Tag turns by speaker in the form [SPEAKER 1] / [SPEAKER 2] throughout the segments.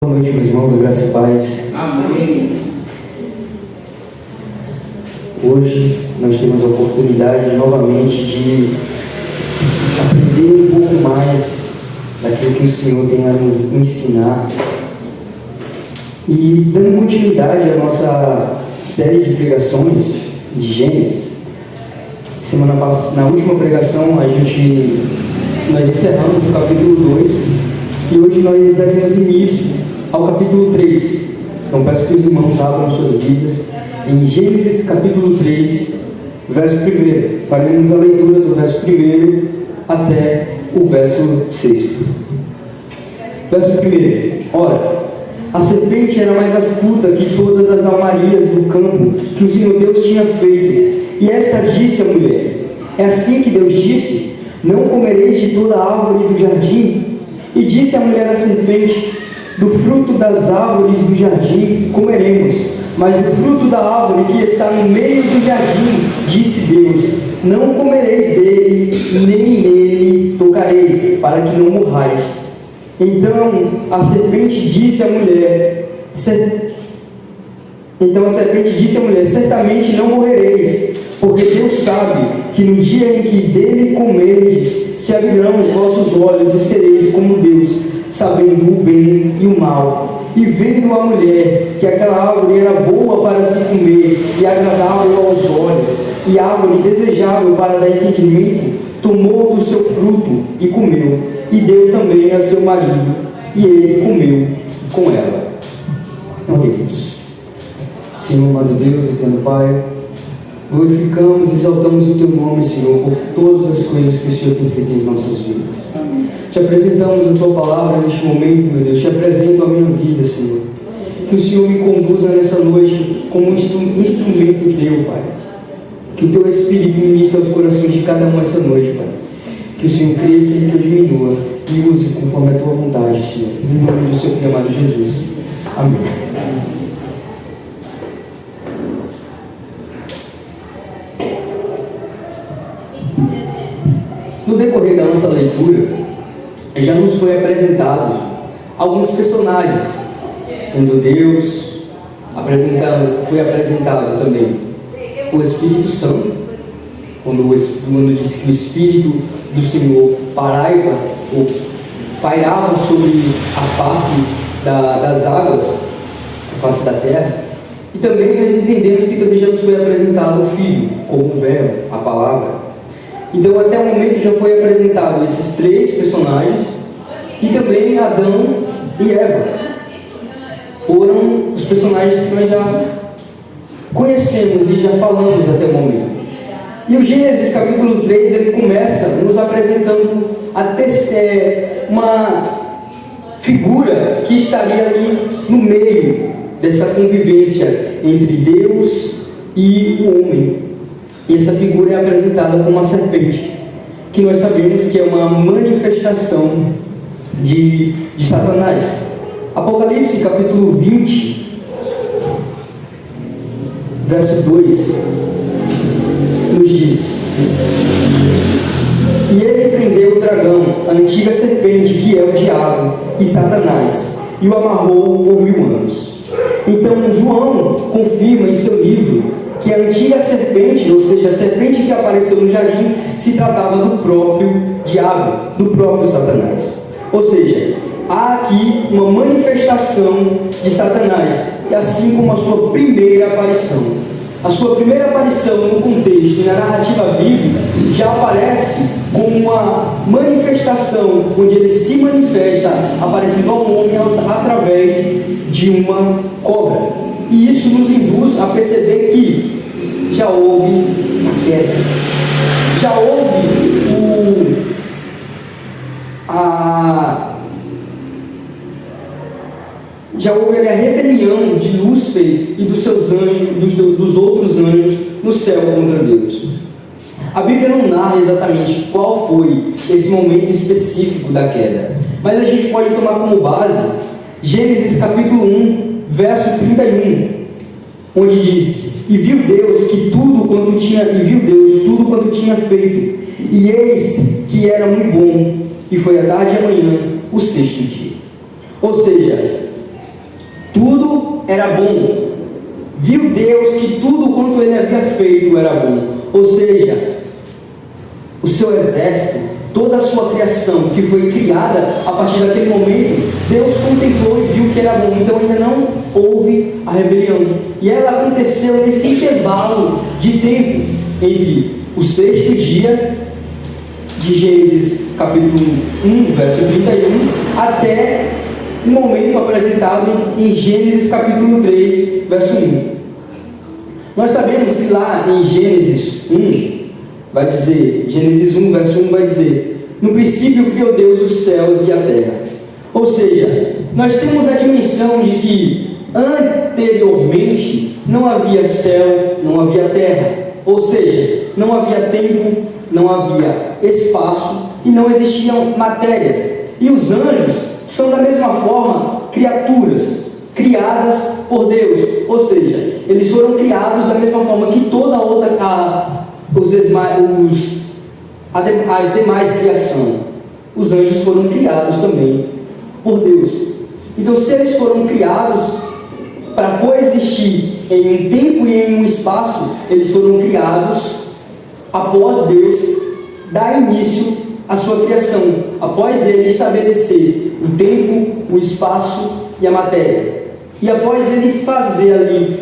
[SPEAKER 1] Boa noite, meus irmãos, graça e paz.
[SPEAKER 2] Amém.
[SPEAKER 1] Hoje nós temos a oportunidade novamente de aprender um pouco mais daquilo que o Senhor tem a nos ensinar. E dando continuidade à nossa série de pregações de Gênesis, na última pregação nós encerramos o capítulo 2 e hoje nós daremos início ao capítulo 3. Então peço que os irmãos abram suas Bíblias em Gênesis capítulo 3, verso 1. Faremos a leitura do verso 1 até o verso 6. Verso 1. Ora, a serpente era mais astuta que todas as almarias do campo que o Senhor Deus tinha feito. E esta disse à mulher: é assim que Deus disse: não comereis de toda a árvore do jardim? E disse a mulher à serpente: do fruto das árvores do jardim comeremos, mas do fruto da árvore que está no meio do jardim, disse Deus: não comereis dele, nem nele tocareis, para que não morrais. Então a serpente disse à mulher: certamente não morrereis, porque Deus sabe que no dia em que dele comerdes, se abrirão os vossos olhos e sereis como Deus, sabendo o bem e o mal. E vendo a mulher que aquela árvore era boa para se comer e agradável aos olhos, e árvore desejável para dar entendimento, tomou do seu fruto e comeu, e deu também a seu marido, e ele comeu com ela. Oremos. Senhor, amado Deus, eterno Pai, glorificamos e exaltamos o Teu nome, Senhor, por todas as coisas que o Senhor tem feito em nossas vidas. Te apresentamos a Tua palavra neste momento, meu Deus. Te apresento a minha vida, Senhor. Que o Senhor me conduza nessa noite como um instrumento Teu, Pai. Que o Teu Espírito ministre aos corações de cada um essa noite, Pai. Que o Senhor cresça e que eu diminua. E use conforme a Tua vontade, Senhor. Em nome do Seu Filho amado Jesus. Amém. No decorrer da nossa leitura, já nos foi apresentado alguns personagens, sendo Deus, foi apresentado também o Espírito Santo, quando disse que o Espírito do Senhor pairava sobre a face das águas, a face da terra. E também nós entendemos que também já nos foi apresentado o Filho, como o Verbo, a Palavra. Então, até o momento já foi apresentado esses três personagens e também Adão e Eva. Foram os personagens que nós já conhecemos e já falamos até o momento. E o Gênesis capítulo 3, ele começa nos apresentando uma figura que estaria ali no meio dessa convivência entre Deus e o homem. E essa figura é apresentada como uma serpente, que nós sabemos que é uma manifestação de Satanás. Apocalipse capítulo 20, verso 2, nos diz: e ele prendeu o dragão, a antiga serpente, que é o diabo e Satanás, e o amarrou por 1000 anos. Então João confirma em seu livro que a antiga serpente, ou seja, a serpente que apareceu no jardim, se tratava do próprio diabo, do próprio Satanás. Ou seja, há aqui uma manifestação de Satanás, e assim como a sua primeira aparição. A sua primeira aparição no contexto e na narrativa bíblica já aparece como uma manifestação, onde ele se manifesta aparecendo ao homem através de uma cobra. E isso nos induz a perceber que já houve a queda, já houve a rebelião de Lúcifer e dos seus anjos, dos outros anjos no céu contra Deus. A Bíblia não narra exatamente qual foi esse momento específico da queda, mas a gente pode tomar como base Gênesis capítulo 1, verso 31, onde diz: e viu Deus tudo quanto tinha feito, e eis que era muito bom, e foi a tarde e a manhã o 6º dia. Ou seja, era bom. Viu Deus que tudo quanto ele havia feito era bom. Ou seja, o seu exército, toda a sua criação que foi criada a partir daquele momento, Deus contemplou e viu que era bom. Então ainda não houve a rebelião. E ela aconteceu nesse intervalo de tempo entre o sexto dia de Gênesis capítulo 1, verso 31, até o momento apresentado em Gênesis capítulo 3, verso 1. Nós sabemos que lá em Gênesis 1, vai dizer, Gênesis 1, verso 1 vai dizer: no princípio criou Deus os céus e a terra. Ou seja, nós temos a dimensão de que anteriormente não havia céu, não havia terra. Ou seja, não havia tempo, não havia espaço e não existiam matérias. E os anjos são da mesma forma criaturas criadas por Deus. Ou seja, eles foram criados da mesma forma que toda outra as demais criação. Os anjos foram criados também por Deus. Então, se eles foram criados para coexistir em um tempo e em um espaço, eles foram criados após Deus dar início à sua criação, após ele estabelecer o tempo, o espaço e a matéria. E após ele fazer ali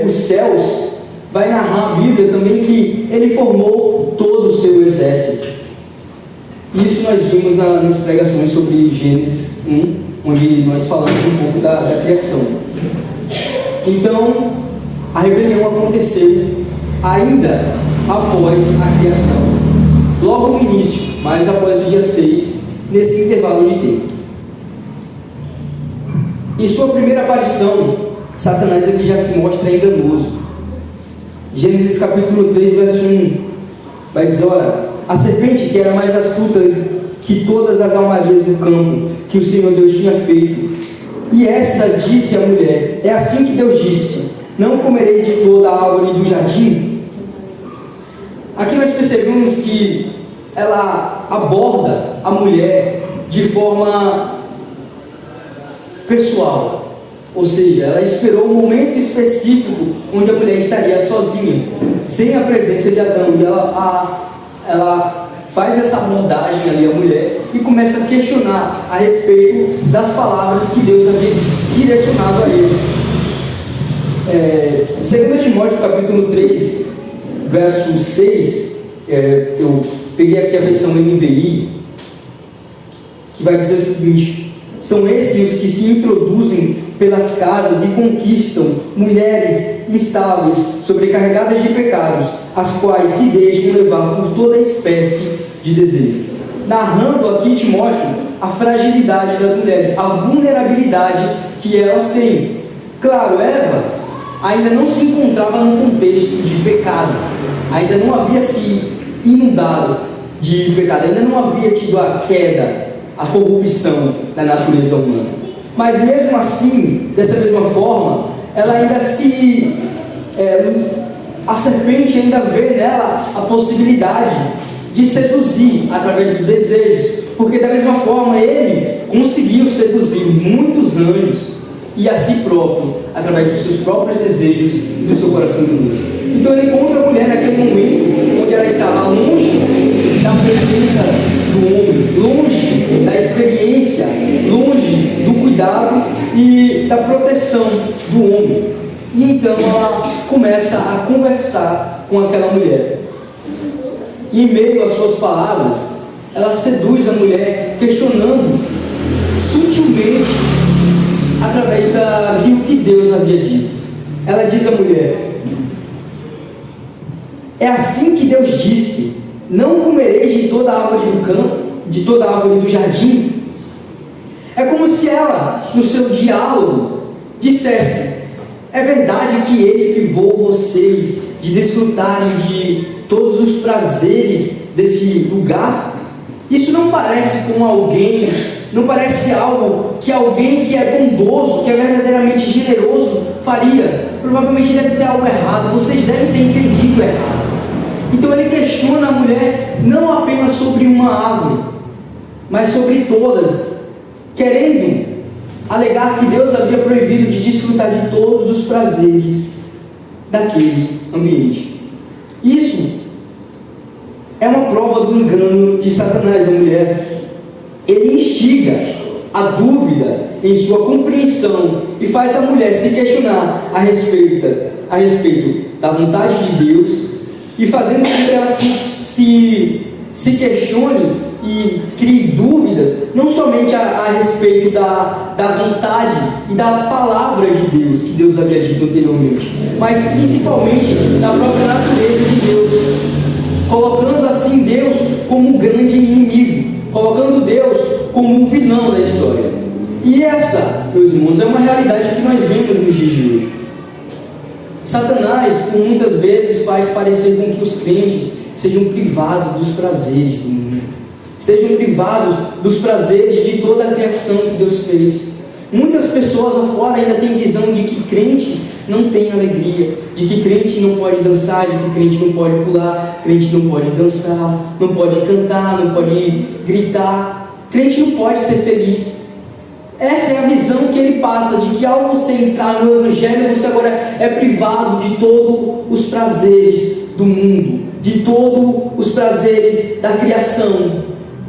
[SPEAKER 1] os céus, vai narrar a Bíblia também que ele formou todo o seu exército. Isso nós vimos nas pregações sobre Gênesis 1, onde nós falamos um pouco da criação. Então, a rebelião aconteceu ainda após a criação, logo no início, mas após o dia 6, nesse intervalo de tempo. Em sua primeira aparição, Satanás ele já se mostra enganoso. Gênesis capítulo 3, verso 1, vai dizer: ora, a serpente, que era mais astuta que todas as almarias do campo que o Senhor Deus tinha feito, e esta disse à mulher: é assim que Deus disse, não comereis de toda a árvore do jardim? Aqui nós percebemos que ela aborda a mulher de forma pessoal, ou seja, ela esperou um momento específico onde a mulher estaria sozinha, sem a presença de Adão, e ela faz essa abordagem ali à mulher e começa a questionar a respeito das palavras que Deus havia direcionado a eles. 2 Timóteo capítulo 3, verso 6, eu peguei aqui a versão NVI, que vai dizer o seguinte: são esses os que se introduzem pelas casas e conquistam mulheres instáveis, sobrecarregadas de pecados, as quais se deixam levar por toda espécie de desejo. Narrando aqui Timóteo a fragilidade das mulheres, a vulnerabilidade que elas têm. Claro, Eva ainda não se encontrava num contexto de pecado, ainda não havia se inundado de pecado, ainda não havia tido a queda, a corrupção da natureza humana. Mas mesmo assim, dessa mesma forma, ela ainda a serpente ainda vê nela a possibilidade de seduzir através dos desejos, porque da mesma forma ele conseguiu seduzir muitos anjos e a si próprio, através dos seus próprios desejos e do seu coração imundo. Então ele encontra a mulher naquele momento onde ela estava longe da presença do homem, longe da experiência, longe do cuidado e da proteção do homem. E então ela começa a conversar com aquela mulher. E em meio às suas palavras, ela seduz a mulher, questionando sutilmente através do que Deus havia dito. Ela diz à mulher: é assim que Deus disse, não comereis de toda a árvore do campo, de toda a árvore do jardim. É como se ela, no seu diálogo, dissesse: é verdade que ele privou vocês de desfrutarem de todos os prazeres desse lugar? Isso não parece com alguém, não parece algo que alguém que é bondoso, que é verdadeiramente generoso faria. Provavelmente deve ter algo errado, vocês devem ter entendido errado. Então ele questiona a mulher não apenas sobre uma árvore, mas sobre todas, querendo alegar que Deus havia proibido de desfrutar desfrutar de todos os prazeres daquele ambiente. Isso é uma prova do engano de Satanás, a mulher. Ele instiga a dúvida em sua compreensão e faz a mulher se questionar a respeito da vontade de Deus, e fazendo com que ela se questione e crie dúvidas, não somente a respeito da vontade e da palavra de Deus, que Deus havia dito anteriormente, mas principalmente da própria natureza de Deus, colocando assim Deus como um grande inimigo, colocando Deus como o vilão da história. E essa, meus irmãos, é uma realidade que nós vemos nos dias de hoje. Satanás, por muitas vezes, faz parecer com que os crentes sejam privados dos prazeres do mundo, sejam privados dos prazeres de toda a criação que Deus fez. Muitas pessoas lá fora ainda têm visão de que crente não tem alegria, de que crente não pode dançar, de que crente não pode pular, crente não pode dançar, não pode cantar, não pode gritar, crente não pode ser feliz. Essa é a visão que ele passa, de que ao você entrar no Evangelho, você agora é privado de todos os prazeres do mundo, de todos os prazeres da criação.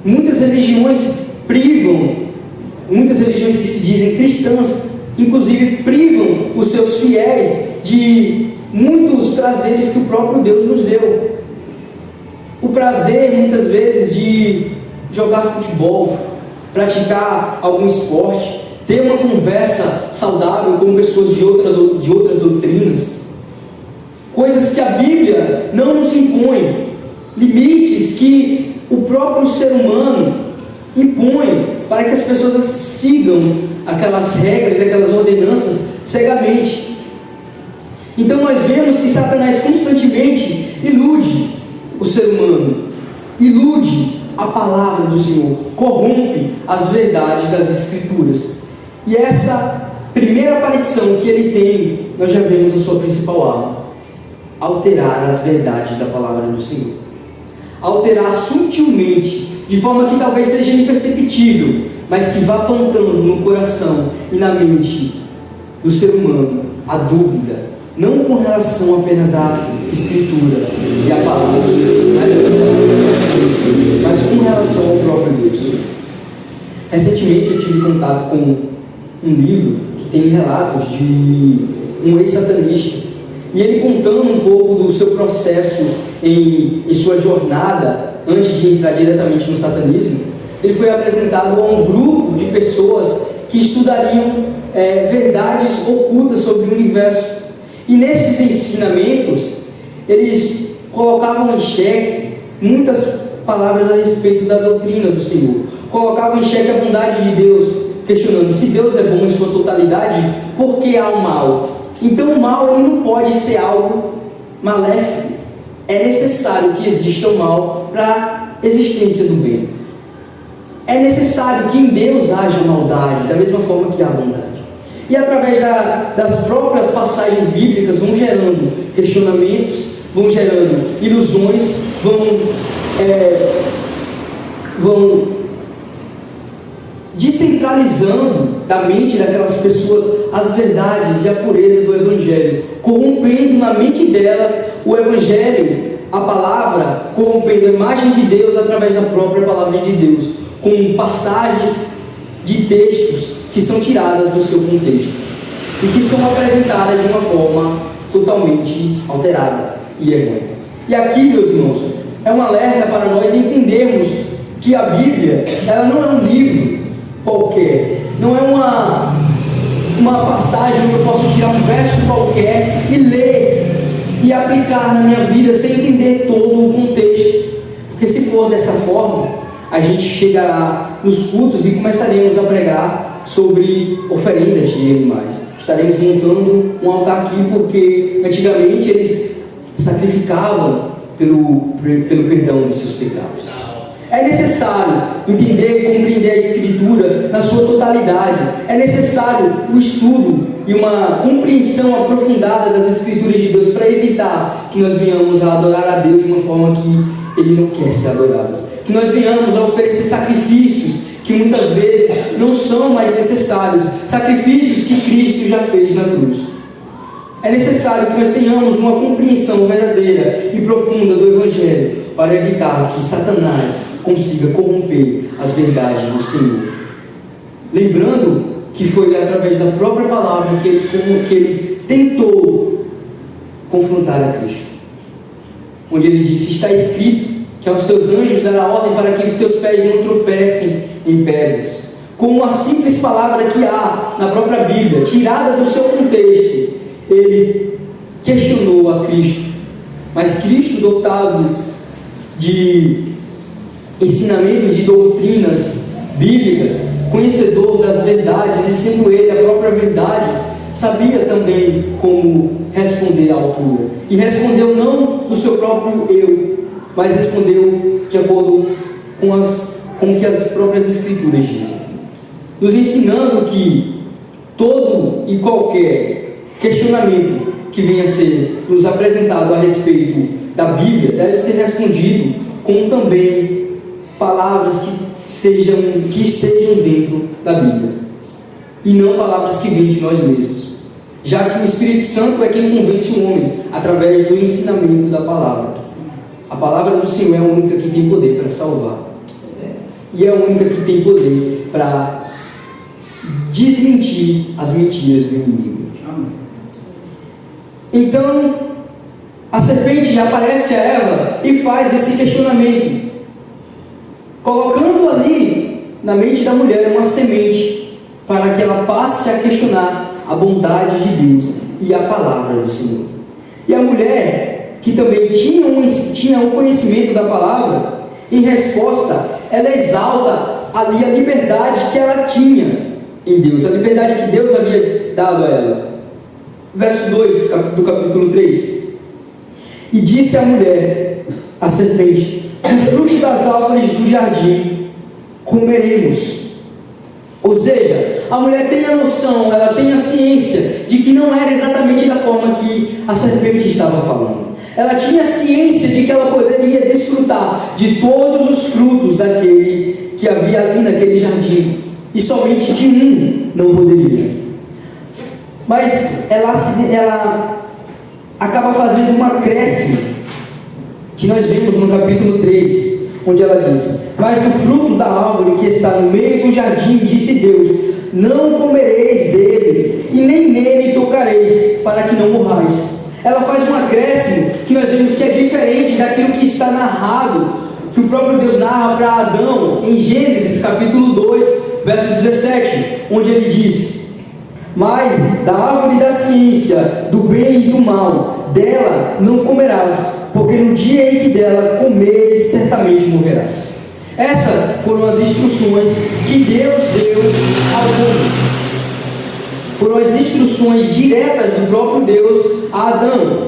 [SPEAKER 1] Muitas religiões que se dizem cristãs, inclusive privam os seus fiéis de muitos prazeres que o próprio Deus nos deu. O prazer, muitas vezes, de jogar futebol, praticar algum esporte, ter uma conversa saudável com pessoas de outras doutrinas, coisas que a Bíblia não nos impõe, limites que o próprio ser humano impõe para que as pessoas sigam aquelas regras, aquelas ordenanças cegamente. Então nós vemos que Satanás constantemente ilude o ser humano, ilude a palavra do Senhor, corrompe as verdades das Escrituras. E essa primeira aparição que ele tem, nós já vemos a sua principal arma: alterar as verdades da palavra do Senhor, alterar sutilmente, de forma que talvez seja imperceptível, mas que vá plantando no coração e na mente do ser humano a dúvida, não com relação apenas à Escritura e à palavra, mas com relação ao próprio Deus. Recentemente eu tive contato com um livro que tem relatos de um ex-satanista, e ele contando um pouco do seu processo em sua jornada antes de entrar diretamente no satanismo. Ele foi apresentado a um grupo de pessoas que estudariam verdades ocultas sobre o universo, e nesses ensinamentos eles colocavam em xeque muitas palavras a respeito da doutrina do Senhor, colocavam em xeque a bondade de Deus, questionando: se Deus é bom em sua totalidade, por que há o mal? Então o mal ele não pode ser algo maléfico, é necessário que exista o mal para a existência do bem. É necessário que em Deus haja maldade, da mesma forma que há bondade. E através das próprias passagens bíblicas vão gerando questionamentos, vão gerando ilusões, vão descentralizando da mente daquelas pessoas as verdades e a pureza do Evangelho, corrompendo na mente delas o Evangelho, a palavra, corrompendo a imagem de Deus através da própria palavra de Deus, com passagens de textos que são tiradas do seu contexto e que são apresentadas de uma forma totalmente alterada e errônea. E aqui, meus irmãos, é um alerta para nós entendermos que a Bíblia, ela não é um livro qualquer, não é uma passagem onde eu posso tirar um verso qualquer e ler e aplicar na minha vida sem entender todo o contexto. Porque se for dessa forma, a gente chegará nos cultos e começaremos a pregar sobre oferendas de animais. Estaremos montando um altar aqui porque antigamente eles sacrificavam pelo perdão dos seus pecados. É necessário entender e compreender a Escritura na sua totalidade. É necessário o estudo e uma compreensão aprofundada das Escrituras de Deus para evitar que nós venhamos a adorar a Deus de uma forma que Ele não quer ser adorado. Que nós venhamos a oferecer sacrifícios que muitas vezes não são mais necessários, sacrifícios que Cristo já fez na cruz. É necessário que nós tenhamos uma compreensão verdadeira e profunda do Evangelho para evitar que Satanás consiga corromper as verdades do Senhor. Lembrando que foi através da própria palavra que ele tentou confrontar a Cristo. Onde ele disse: está escrito que aos teus anjos dará ordem para que os teus pés não tropecem em pedras. Com uma simples palavra que há na própria Bíblia, tirada do seu contexto, ele questionou a Cristo. Mas Cristo, dotado de ensinamentos e doutrinas bíblicas, conhecedor das verdades e sendo ele a própria verdade, sabia também como responder à altura. E respondeu não do seu próprio eu, mas respondeu de acordo com o que as próprias Escrituras dizem, nos ensinando que todo e qualquer questionamento que venha a ser nos apresentado a respeito da Bíblia deve ser respondido com também palavras que estejam dentro da Bíblia, e não palavras que vêm de nós mesmos, já que o Espírito Santo é quem convence o homem através do ensinamento da palavra. A palavra do Senhor é a única que tem poder para salvar, e é a única que tem poder para desmentir as mentiras do inimigo. Então a serpente aparece a Eva e faz esse questionamento, colocando ali na mente da mulher uma semente para que ela passe a questionar a bondade de Deus e a palavra do Senhor. E a mulher, que também tinha um conhecimento da palavra, em resposta, ela exalta ali a liberdade que ela tinha em Deus, a liberdade que Deus havia dado a ela. Verso 2 do capítulo 3: e disse a mulher, a serpente: do fruto das árvores do jardim comeremos. Ou seja, a mulher tem a noção, ela tem a ciência de que não era exatamente da forma que a serpente estava falando. Ela tinha ciência de que ela poderia desfrutar de todos os frutos daquele que havia ali naquele jardim, e somente de um não poderia. Mas ela acaba fazendo um acréscimo, que nós vemos no capítulo 3, onde ela diz: mas do fruto da árvore que está no meio do jardim, disse Deus: não comereis dele, e nem nele tocareis, para que não morrais. Ela faz um acréscimo que nós vemos que é diferente daquilo que está narrado, que o próprio Deus narra para Adão em Gênesis capítulo 2, verso 17, onde ele diz: mas da árvore da ciência, do bem e do mal, dela não comerás, porque no dia em que dela comeres, certamente morrerás. Essas foram as instruções que Deus deu ao homem. Foram as instruções diretas do próprio Deus a Adão,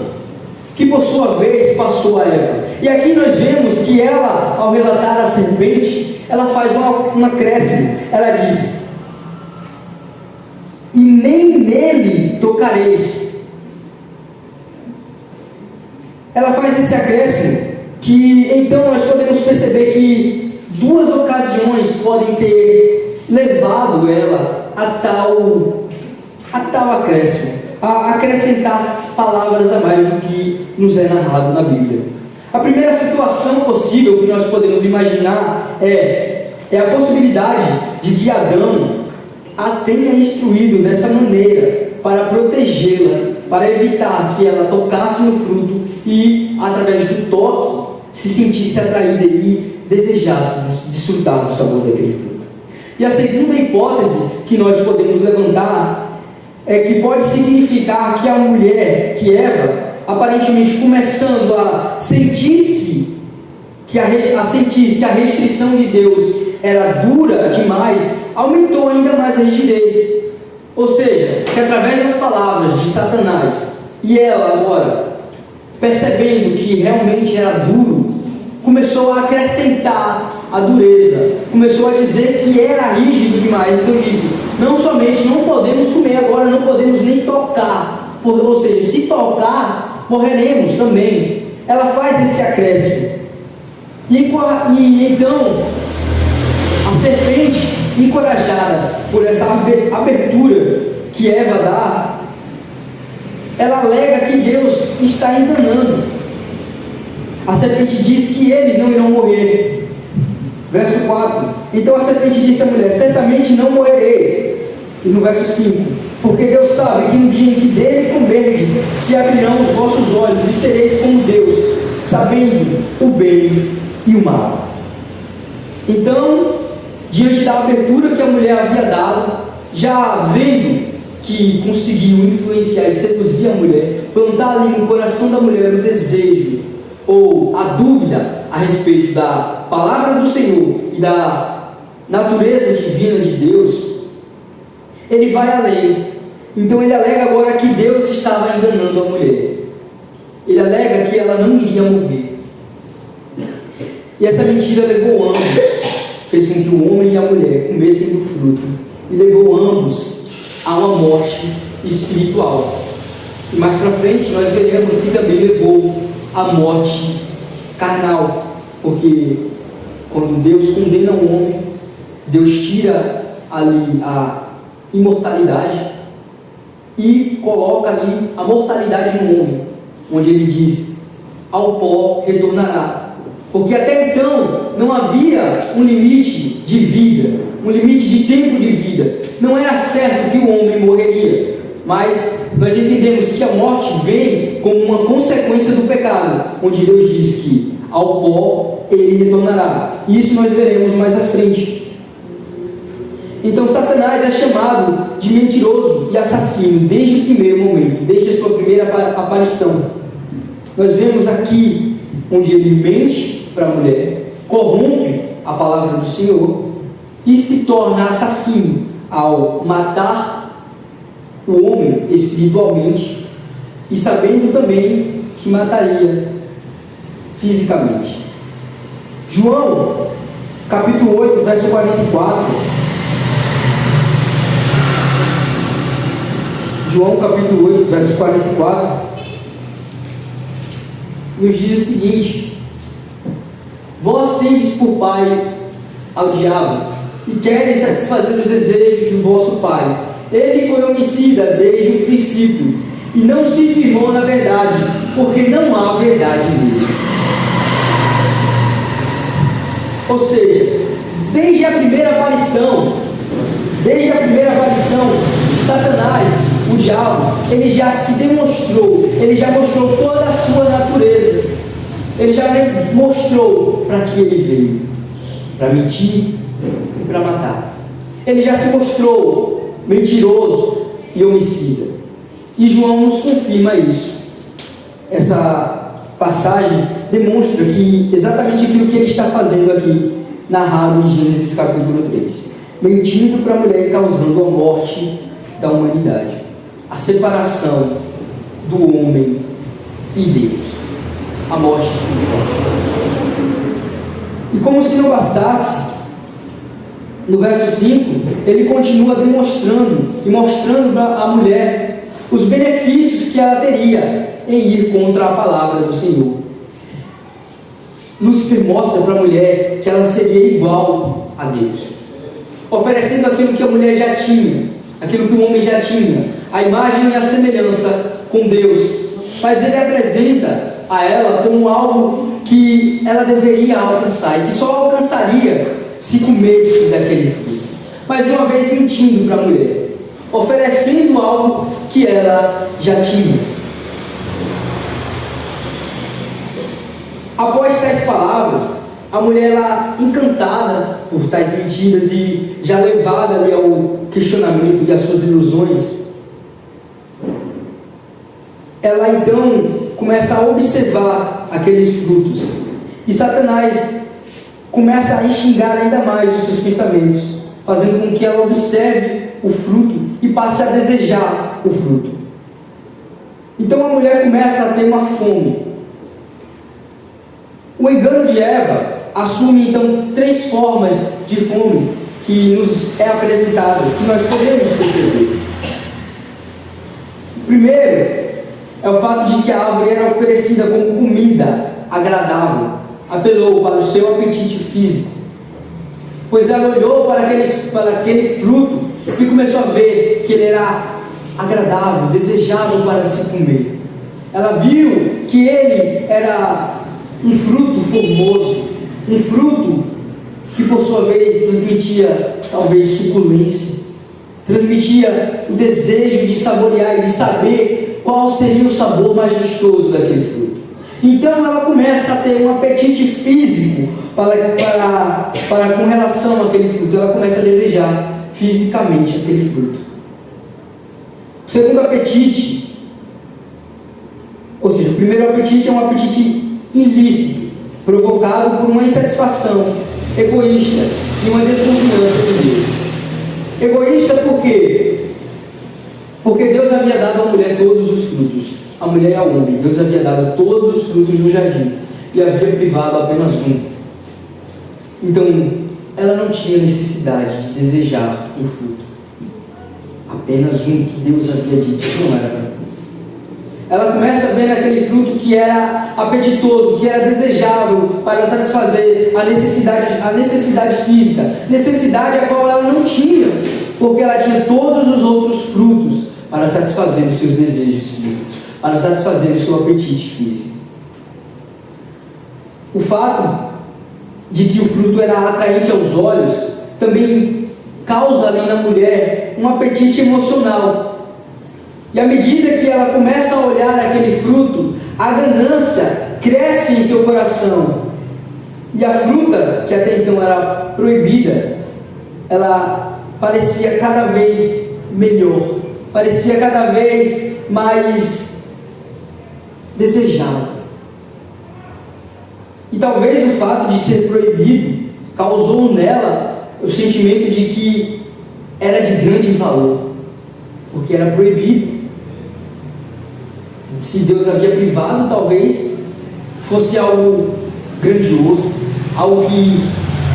[SPEAKER 1] que por sua vez passou a Eva. E aqui nós vemos que ela, ao relatar a serpente, ela faz um acréscimo. Ela diz: e nem nele tocareis. Ela faz esse acréscimo, que então nós podemos perceber que duas ocasiões podem ter levado ela a tal acréscimo, a acrescentar palavras a mais do que nos é narrado na Bíblia. A primeira situação possível que nós podemos imaginar é a possibilidade de que Adão a tenha instruído dessa maneira para protegê-la, para evitar que ela tocasse no fruto e, através do toque, se sentisse atraída e desejasse desfrutar do sabor daquele fruto. E a segunda hipótese que nós podemos levantar é que pode significar que a mulher, que Eva, aparentemente começando a sentir que a restrição de Deus era dura demais, aumentou ainda mais a rigidez. Ou seja, que através das palavras de Satanás, e ela agora, percebendo que realmente era duro, começou a acrescentar a dureza, começou a dizer que era rígido demais. Então disse: não somente não podemos comer agora, não podemos nem tocar, ou seja, se tocar, morreremos também. Ela faz esse acréscimo. E então a serpente, encorajada por essa abertura que Eva dá, ela alega que Deus está enganando. A serpente diz que eles não irão morrer. Verso 4: então a serpente disse à mulher: certamente não morrereis. E no verso 5: porque Deus sabe que no dia em que dele comerdes, se abrirão os vossos olhos e sereis como Deus, sabendo o bem e o mal. Então, diante da abertura que a mulher havia dado, já vendo que conseguiu influenciar e seduzir a mulher, plantar ali no coração da mulher o desejo ou a dúvida a respeito da palavra do Senhor e da natureza divina de Deus, ele vai além. Então ele alega agora que Deus estava enganando a mulher. Ele alega que ela não iria morrer. E essa mentira levou ambos, fez com que o homem e a mulher comessem do fruto, e levou ambos a uma morte espiritual. E mais para frente nós veremos que também levou à morte carnal, porque quando Deus condena o homem, Deus tira ali a imortalidade e coloca ali a mortalidade no homem, onde ele diz: ao pó retornará. Porque até então não havia um limite de vida, um limite de tempo de vida. Não era certo que o homem morreria, mas nós entendemos que a morte vem como uma consequência do pecado, onde Deus diz que ao pó ele retornará. Isso nós veremos mais à frente. Então Satanás é chamado de mentiroso e assassino desde o primeiro momento, desde a sua primeira aparição. Nós vemos aqui onde ele mente para a mulher, corrompe a palavra do Senhor e se torna assassino ao matar o homem espiritualmente e sabendo também que mataria fisicamente. João, capítulo 8, verso 44. João, capítulo 8, verso 44, nos diz o seguinte: vós tendes por pai ao diabo, e quereis satisfazer os desejos do vosso pai. Ele foi homicida desde o princípio, e não se firmou na verdade, porque não há verdade nele. Ou seja, desde a primeira aparição, Satanás, o diabo, ele já se demonstrou, ele já mostrou toda a sua natureza, ele já mostrou para que ele veio, para mentir e para matar. Ele já se mostrou mentiroso e homicida, e João nos confirma isso. Essa passagem demonstra que exatamente aquilo que ele está fazendo aqui, narrado em Gênesis capítulo 3, mentindo para a mulher e causando a morte da humanidade, a separação do homem e Deus, a morte espiritual. E como se não bastasse, no verso 5, ele continua demonstrando e mostrando para a mulher os benefícios que ela teria em ir contra a palavra do Senhor. Lúcifer mostra para a mulher que ela seria igual a Deus, oferecendo aquilo que a mulher já tinha, aquilo que o homem já tinha, a imagem e a semelhança com Deus, mas ele apresenta a ela como algo que ela deveria alcançar, e que só alcançaria se comesse daquele fruto. Mais uma vez mentindo para a mulher, oferecendo algo que ela já tinha. Após tais palavras, a mulher, ela, encantada por tais mentiras e já levada ali ao questionamento e às suas ilusões, ela então começa a observar aqueles frutos, e Satanás começa a enxingar ainda mais os seus pensamentos, fazendo com que ela observe o fruto e passe a desejar o fruto. Então a mulher começa a ter uma fome. O engano de Eva assume então 3 formas de fome que nos é apresentado, que nós podemos perceber. O primeiro é o fato de que a árvore era oferecida como comida agradável, apelou para o seu apetite físico. pois ela olhou para aquele fruto e começou a ver que ele era agradável, desejável para se comer. Ela viu que ele era um fruto formoso, um fruto que por sua vez transmitia talvez suculência, transmitia o desejo de saborear e de saber qual seria o sabor mais gostoso daquele fruto. Então ela começa a ter um apetite físico com relação àquele fruto. Ela começa a desejar fisicamente aquele fruto. O segundo apetite, ou seja, o primeiro apetite é um apetite ilícito, provocado por uma insatisfação egoísta e uma desconfiança de Deus. Egoísta por quê? Porque Deus havia dado à mulher todos os frutos, a mulher e ao homem. Deus havia dado todos os frutos no jardim e havia privado apenas um. Então, ela não tinha necessidade de desejar um fruto, apenas um que Deus havia dito que não era para ela. Ela começa a ver naquele fruto que era apetitoso, que era desejável para satisfazer a necessidade física, necessidade a qual ela não tinha, porque ela tinha todos os outros frutos para satisfazer os seus desejos físicos, para satisfazer o seu apetite físico. O fato de que o fruto era atraente aos olhos também causa ali na mulher um apetite emocional. E à medida que ela começa a olhar aquele fruto, a ganância cresce em seu coração. E a fruta, que até então era proibida, ela parecia cada vez melhor, parecia cada vez mais desejável. E talvez o fato de ser proibido causou nela o sentimento de que era de grande valor, porque era proibido. Se Deus havia privado, talvez fosse algo grandioso, algo que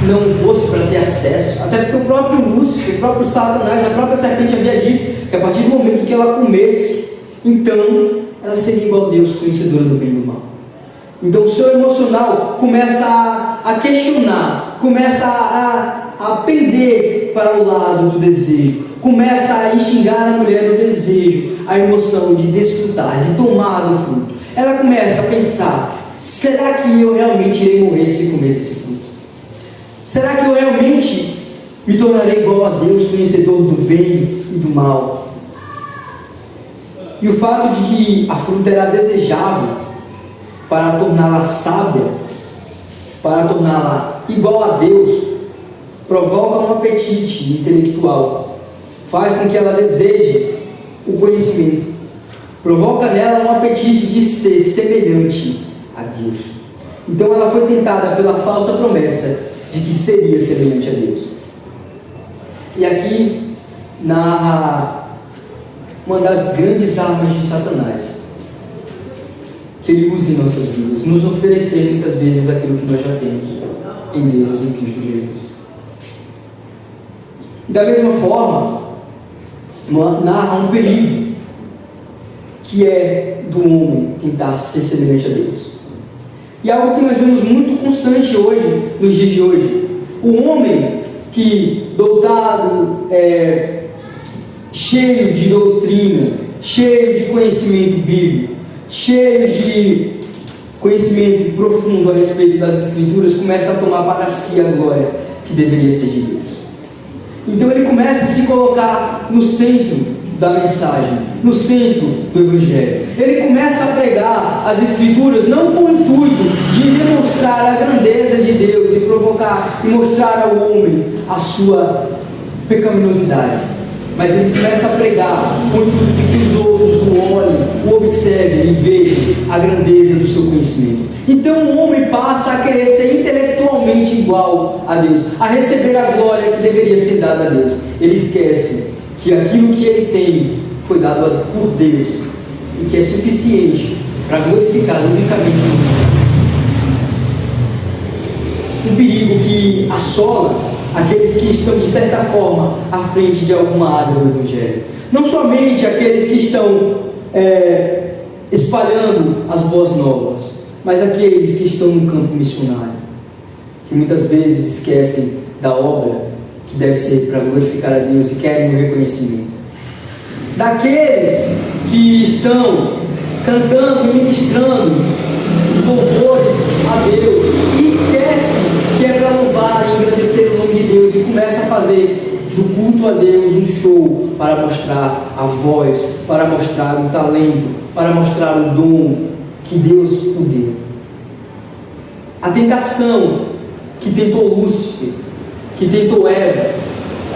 [SPEAKER 1] não fosse para ter acesso, até porque o próprio Lúcifer, o próprio Satanás, a própria serpente havia dito que a partir do momento que ela comesse, então ela seria igual a Deus, conhecedora do bem e do mal. Então o seu emocional começa a questionar, começa a pender para o lado do desejo, começa a instigar a mulher no desejo, a emoção de desfrutar, de tomar do fruto. Ela começa a pensar: será que eu realmente irei morrer se comer desse fruto? Será que eu realmente me tornarei igual a Deus, conhecedor do bem e do mal? E o fato de que a fruta era desejável para torná-la sábia, para torná-la igual a Deus, provoca um apetite intelectual, faz com que ela deseje o conhecimento, provoca nela um apetite de ser semelhante a Deus. Então ela foi tentada pela falsa promessa de que seria semelhante a Deus. E aqui narra uma das grandes armas de Satanás, que ele usa em nossas vidas, nos oferecer muitas vezes aquilo que nós já temos em Deus, em Cristo Jesus. Da mesma forma, narra um perigo, que é do homem tentar ser semelhante a Deus. E algo que nós vemos muito constante hoje, nos dias de hoje. O homem que, dotado, cheio de doutrina, cheio de conhecimento bíblico, cheio de conhecimento profundo a respeito das Escrituras, começa a tomar para si a glória que deveria ser de Deus. Então ele começa a se colocar no centro da mensagem, no centro do Evangelho. Ele começa a pregar as Escrituras não com o intuito de demonstrar a grandeza de Deus e provocar e mostrar ao homem a sua pecaminosidade, mas ele começa a pregar com o intuito de que os outros o olhem, o observem e vejam a grandeza do seu conhecimento. Então o homem passa a querer ser intelectualmente igual a Deus, a receber a glória que deveria ser dada a Deus. Ele esquece que aquilo que ele tem foi dado por Deus e que é suficiente para glorificar unicamente um perigo que assola aqueles que estão de certa forma à frente de alguma área do Evangelho. Não somente aqueles que estão espalhando as boas novas, mas aqueles que estão no campo missionário, que muitas vezes esquecem da obra que deve ser para glorificar a Deus e querem o reconhecimento. Daqueles que estão cantando e ministrando louvores a Deus e esquece que é para louvar e engrandecer o nome de Deus e começa a fazer do culto a Deus um show para mostrar a voz, para mostrar o talento, para mostrar o dom que Deus o deu. A tentação que tentou Lúcifer, que tentou Eva,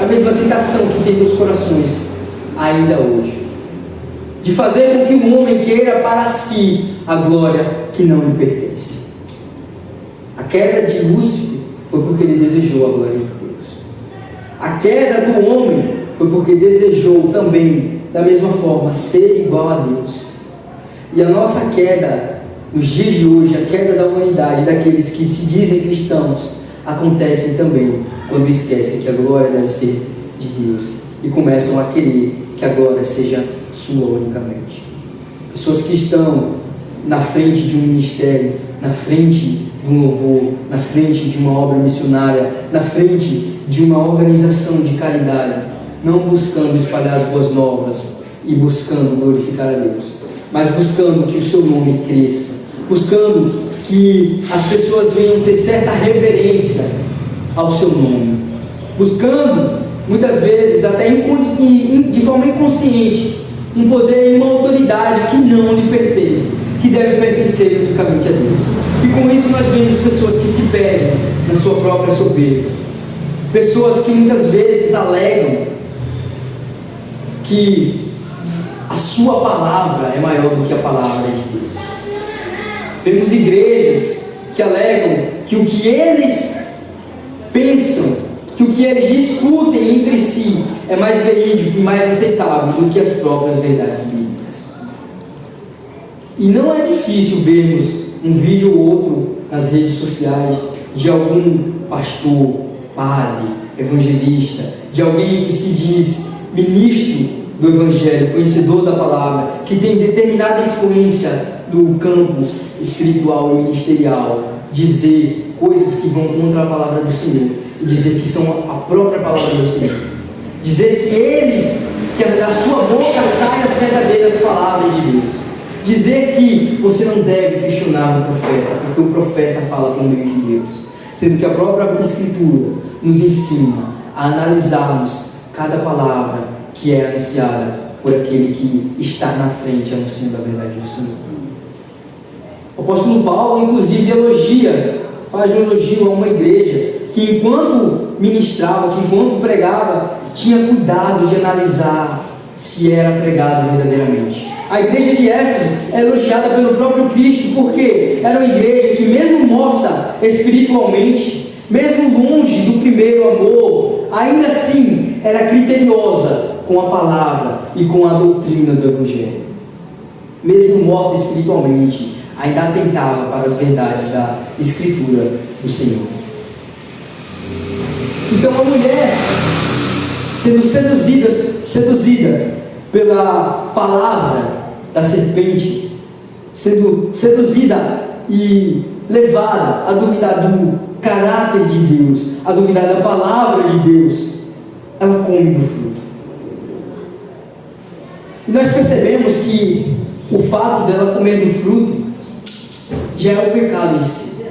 [SPEAKER 1] é a mesma tentação que tenta os corações ainda hoje, de fazer com que o homem queira para si a glória que não lhe pertence. A queda de Lúcifer foi porque ele desejou a glória de Deus. A queda do homem foi porque desejou também, da mesma forma, ser igual a Deus. E a nossa queda, nos dias de hoje, a queda da humanidade, daqueles que se dizem cristãos, acontece também quando esquecem que a glória deve ser de Deus e começam a querer que a glória seja sua unicamente. Pessoas que estão na frente de um ministério, na frente de um louvor, na frente de uma obra missionária, na frente de uma organização de caridade, não buscando espalhar as boas novas e buscando glorificar a Deus, mas buscando que o seu nome cresça, buscando que as pessoas venham ter certa reverência ao seu nome, buscando, muitas vezes, até de forma inconsciente, um poder e uma autoridade que não lhe pertence, que deve pertencer unicamente a Deus. E com isso nós vemos pessoas que se perdem na sua própria soberba, pessoas que muitas vezes alegam que a sua palavra é maior do que a palavra de Deus. Vemos igrejas que alegam que o que eles pensam, que o que eles discutem entre si é mais verídico e mais aceitável do que as próprias verdades bíblicas. E não é difícil vermos um vídeo ou outro nas redes sociais de algum pastor, padre, evangelista, de alguém que se diz ministro do Evangelho, conhecedor da palavra, que tem determinada influência no campo espiritual e ministerial, dizer coisas que vão contra a palavra do Senhor e dizer que são a própria palavra do Senhor, dizer que da sua boca saem as verdadeiras palavras de Deus, dizer que você não deve questionar o profeta, porque o profeta fala por meio de Deus, sendo que a própria Escritura nos ensina a analisarmos cada palavra que é anunciada por aquele que está na frente anunciando a verdade do Senhor. O apóstolo Paulo, inclusive, faz um elogio a uma igreja que, enquanto ministrava, que enquanto pregava, tinha cuidado de analisar se era pregado verdadeiramente. A igreja de Éfeso é elogiada pelo próprio Cristo, porque era uma igreja que, mesmo morta espiritualmente, mesmo longe do primeiro amor, ainda assim era criteriosa com a palavra e com a doutrina do Evangelho. Mesmo morta espiritualmente, ainda atentava para as verdades da Escritura do Senhor. Então a mulher, sendo seduzida pela palavra da serpente, sendo seduzida e levada a duvidar do caráter de Deus, a duvidar da palavra de Deus, ela come do fruto. E nós percebemos que o fato dela comer do fruto já é o pecado em si,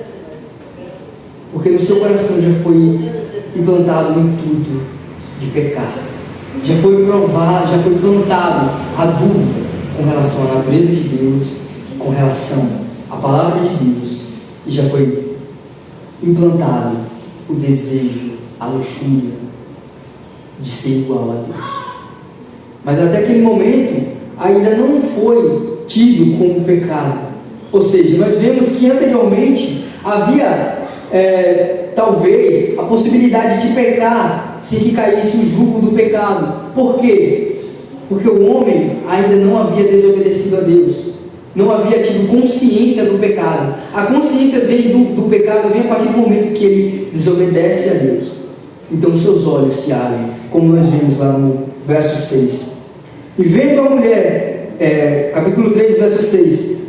[SPEAKER 1] porque no seu coração já foi implantado o intuito de pecar, já foi plantado a dúvida com relação à natureza de Deus, com relação à palavra de Deus, e já foi implantado o desejo, a luxúria de ser igual a Deus. Mas até aquele momento ainda não foi tido como pecado. Ou seja, nós vemos que anteriormente havia talvez a possibilidade de pecar sem que caísse o jugo do pecado. Por quê? Porque o homem ainda não havia desobedecido a Deus, não havia tido consciência do pecado. A consciência dele do pecado vem a partir do momento que ele desobedece a Deus. Então seus olhos se abrem, como nós vimos lá no verso 6. E vendo a mulher, capítulo 3, verso 6,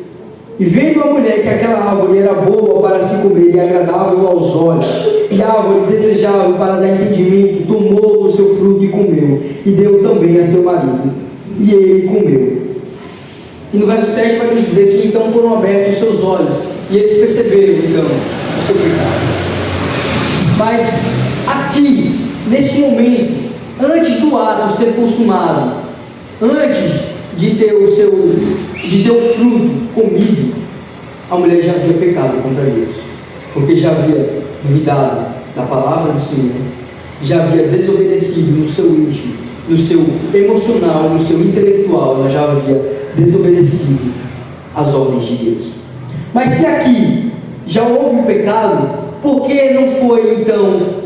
[SPEAKER 1] E vendo a mulher que aquela árvore era boa para se comer e agradável aos olhos, e árvore desejável para dar entendimento, tomou o seu fruto e comeu, e deu também a seu marido, e ele comeu. E no verso 7 vai nos dizer que então foram abertos os seus olhos, e eles perceberam então o seu pecado. Mas aqui, neste momento, antes do ato ser consumado, antes de ter o fruto comido, a mulher já havia pecado contra Deus, porque já havia duvidado da palavra do Senhor, já havia desobedecido no seu íntimo, no seu emocional, no seu intelectual, ela já havia desobedecido às ordens de Deus. Mas se aqui já houve o pecado, por que não foi então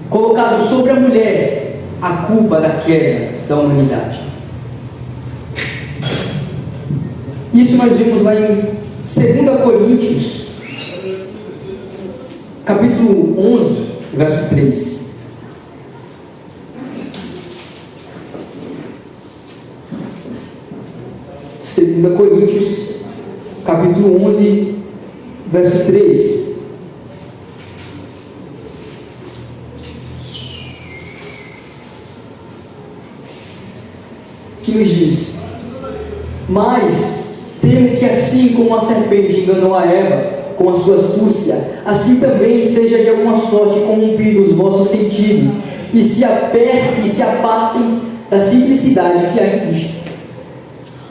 [SPEAKER 1] colocado sobre a mulher a culpa da queda da humanidade? Isso nós vimos lá em 2 Coríntios, capítulo 11, verso 3. Segunda Coríntios, capítulo 11, verso 3. Que nos diz: mas temo que assim como a serpente enganou a Eva com a sua astúcia, assim também seja de alguma sorte corrompidos os vossos sentidos, e se apartem da simplicidade que há em Cristo.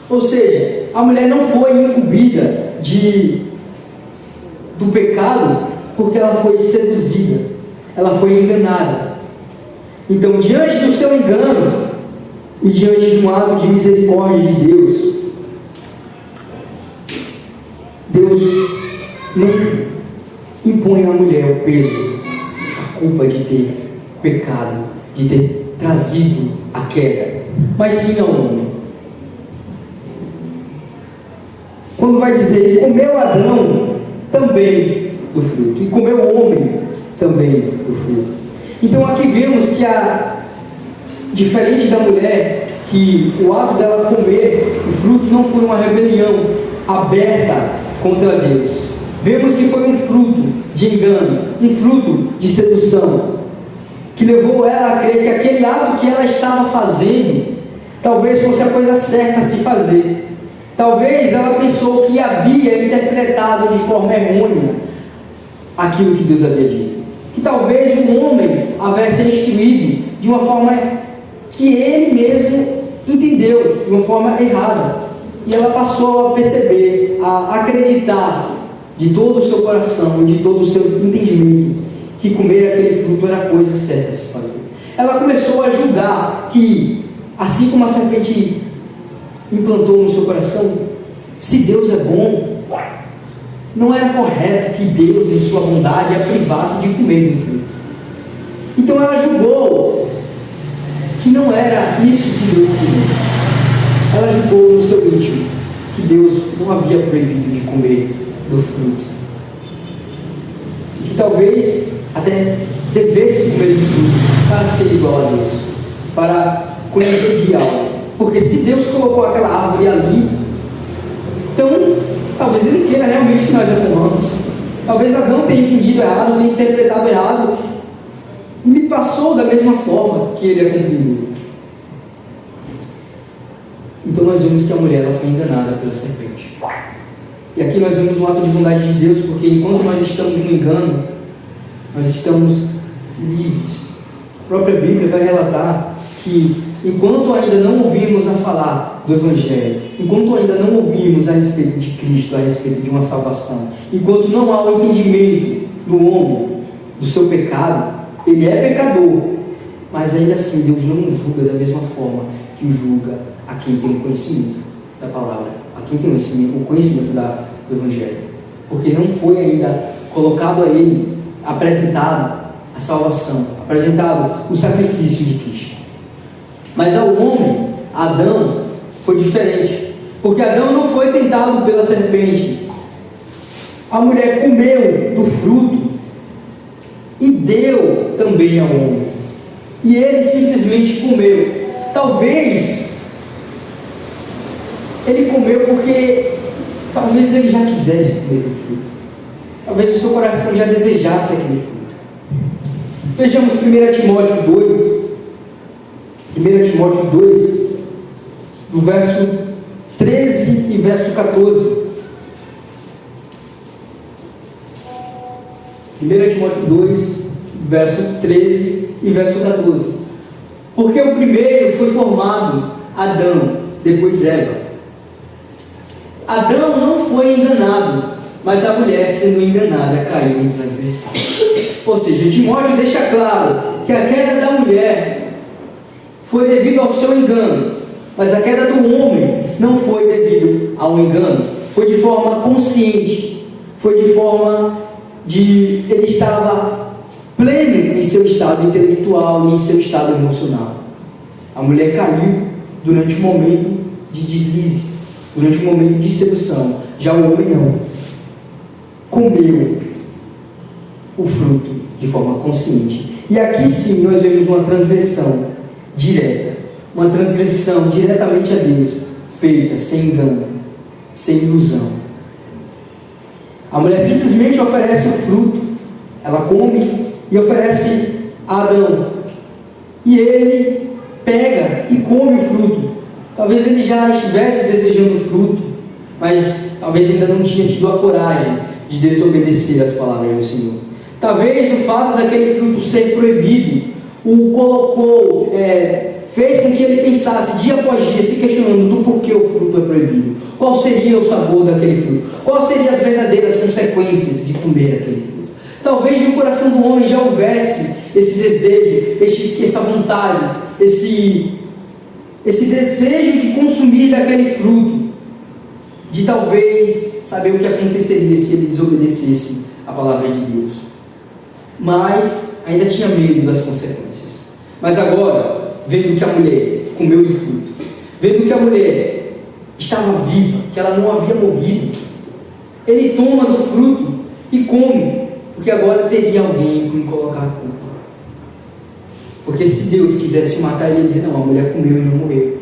[SPEAKER 1] Ou seja, a mulher não foi incumbida do pecado porque ela foi seduzida, ela foi enganada. Então, diante do seu engano e diante de um ato de misericórdia de Deus, Deus não impõe à mulher o peso, a culpa de ter pecado, de ter trazido a queda, mas sim ao homem. Quando vai dizer, e comeu Adão também do fruto, e comeu o homem também do fruto. Então aqui vemos que diferente da mulher, que o ato dela comer o fruto não foi uma rebelião aberta contra Deus. Vemos que foi um fruto de engano, um fruto de sedução, que levou ela a crer que aquele ato que ela estava fazendo talvez fosse a coisa certa a se fazer. Talvez ela pensou que havia interpretado de forma errônea aquilo que Deus havia dito. Que talvez um homem houvesse instruído de uma forma que ele mesmo entendeu, de uma forma errada. E ela passou a perceber, a acreditar de todo o seu coração, de todo o seu entendimento, que comer aquele fruto era a coisa certa a se fazer. Ela começou a julgar que, assim como a serpente implantou no seu coração, se Deus é bom, não era correto que Deus, em sua bondade, a privasse de comer do fruto. Então ela julgou que não era isso que Deus queria. Ela julgou no seu íntimo que Deus não havia proibido de comer do fruto, e que talvez até devesse comer do fruto para ser igual a Deus, para conseguir algo. Porque se Deus colocou aquela árvore ali, então talvez Ele queira realmente que nós a comamos. Talvez Adão tenha entendido errado, tenha interpretado errado, e lhe passou da mesma forma que ele a cumpriu. Então nós vemos que a mulher ela foi enganada pela serpente. E aqui nós vemos um ato de bondade de Deus, porque enquanto nós estamos no engano, nós estamos livres. A própria Bíblia vai relatar que enquanto ainda não ouvimos a falar do Evangelho, enquanto ainda não ouvimos a respeito de Cristo, a respeito de uma salvação, enquanto não há o entendimento do homem, do seu pecado, ele é pecador, mas ainda assim Deus não o julga da mesma forma que o julga a quem tem o conhecimento da palavra, a quem tem o conhecimento do Evangelho, porque não foi ainda colocado a ele, apresentado a salvação, apresentado o sacrifício de Cristo. Mas ao homem, Adão, foi diferente, porque Adão não foi tentado pela serpente. A mulher comeu do fruto e deu também ao homem, e ele simplesmente comeu. Talvez ele comeu porque talvez ele já quisesse comer do fruto. Talvez o seu coração já desejasse aquele fruto. Vejamos 1 Timóteo 2, 1 Timóteo 2, do verso 13 e verso 14. 1 Timóteo 2, verso 13 e verso 14. Porque o primeiro foi formado Adão, depois Eva. Adão não foi enganado, mas a mulher, sendo enganada, caiu em transgressão. Ou seja, Timóteo deixa claro que a queda da mulher foi devido ao seu engano, mas a queda do homem não foi devido ao engano. Foi de forma consciente, foi de forma de ele estava pleno em seu estado intelectual e em seu estado emocional. A mulher caiu durante um momento de deslize, durante um momento de sedução. Já o homem não. Comeu o fruto de forma consciente. E aqui sim nós vemos uma transgressão direta, uma transgressão diretamente a Deus, feita sem engano, sem ilusão. A mulher simplesmente oferece o fruto, ela come e oferece a Adão, e ele pega e come o fruto. Talvez ele já estivesse desejando o fruto, mas talvez ainda não tinha tido a coragem de desobedecer às palavras do Senhor. Talvez o fato daquele fruto ser proibido o colocou, fez com que ele pensasse dia após dia, se questionando do porquê o fruto é proibido. Qual seria o sabor daquele fruto? Quais seriam as verdadeiras consequências de comer aquele fruto? Talvez no coração do homem já houvesse esse desejo, essa vontade, esse desejo de consumir daquele fruto, de talvez saber o que aconteceria se ele desobedecesse a palavra de Deus. Mas ainda tinha medo das consequências. Mas agora, vendo que a mulher comeu do fruto, vendo que a mulher estava viva, que ela não havia morrido, ele toma do fruto e come, porque agora teria alguém com quem colocar a culpa. Porque se Deus quisesse matar, ele ia dizer: não, a mulher comeu e não morreu.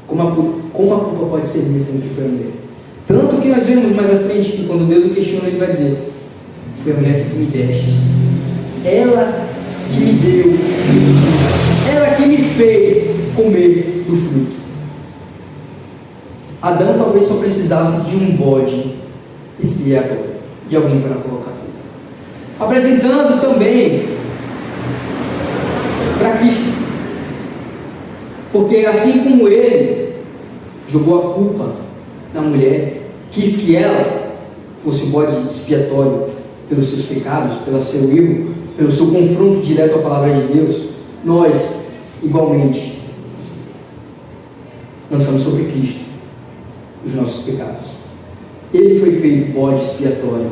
[SPEAKER 1] Como a culpa pode ser minha sendo que foi a mulher? Tanto que nós vemos mais à frente que quando Deus o questiona, ele vai dizer: foi a mulher que tu me destes, ela que me deu, ela que me fez comer do fruto. Adão talvez só precisasse de um bode expiatório, de alguém para colocar a culpa, apresentando também para Cristo, porque assim como ele jogou a culpa na mulher, quis que ela fosse o bode expiatório pelos seus pecados, pelo seu erro, pelo seu confronto direto à palavra de Deus, nós igualmente lançamos sobre Cristo os nossos pecados. Ele foi feito bode expiatório,